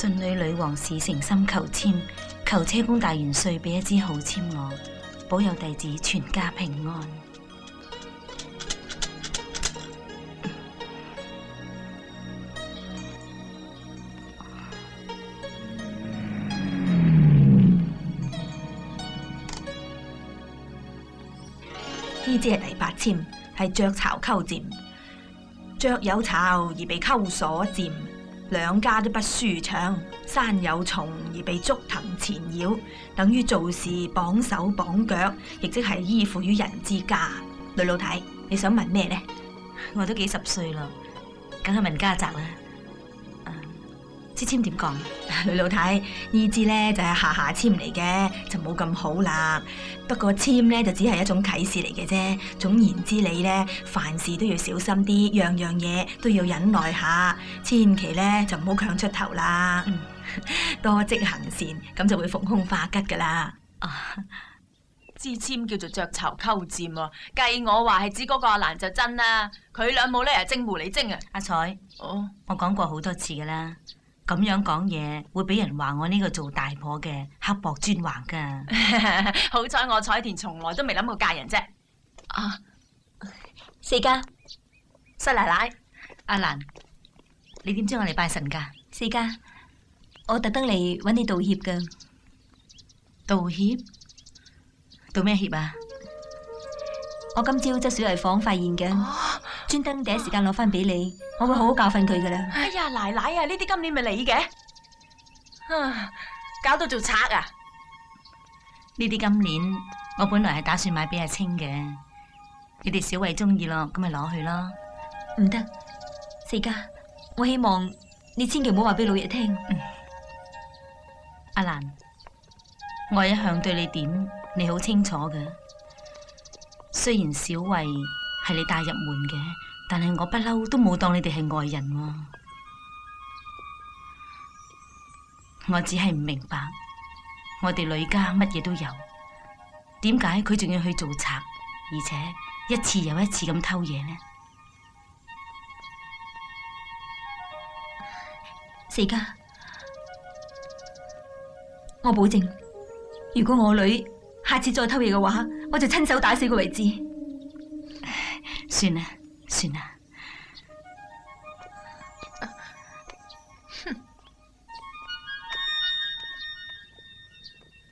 信女女王使誠心求簽，求車公大元帥俾一支好簽我，保佑弟子全家平安。呢支係第8簽，係雀巢鳩佔。雀有巢而被鳩所佔，兩家都不舒暢。山有蟲而被竹藤纏繞，等於做事綁手綁腳，亦即係依附於人之家。女老太，你想問咩呢？我都幾10歲啦，梗係問家宅啦。支簽點講？女老太，呢支呢就係下簽嚟嘅，就冇咁好啦。不過簽呢就只係一種啟示嚟嘅啫。總言之，你呢凡事都要小心啲，樣樣嘢都要忍耐下，千祈呢就唔好強出頭啦。多積行善，咁就會逢凶化吉噶啦。支簽叫做雀巢鳩佔喎，計我話係指嗰個阿蘭就真啦。佢兩母呢係精狐狸精啊！阿彩，我講過好多次噶啦。咁樣講嘢會俾人話我呢個做大婆嘅刻薄專橫噶。好彩我彩田從來都未諗過嫁人啫。四家，細奶奶，阿蘭，你點知我嚟拜神噶？四家，我特登嚟揾你道歉噶。道歉？道咩歉啊？我今朝執小麗房發現嘅，專登第一時間攞翻俾你，我會好好教訓佢噶啦。哎呀，奶奶啊，呢啲今年咪你嘅，搞到做賊啊！呢啲今年我本來係打算買俾阿清嘅，你哋小慧中意咯，咁咪攞去咯。唔得，四家，我希望你千祈唔好話俾老爺聽。阿蘭，我一向對你點，你好清楚嘅。雖然小慧係你帶入門嘅，但係我不嬲都冇當你哋係外人喎。我只係唔明白，我哋呂家乜嘢都有，點解佢仲要去做賊，而且一次又一次咁偷嘢呢？四家，我保證，如果我女下次再偷嘢嘅話，我就親手打死佢為止。算啦，算啦。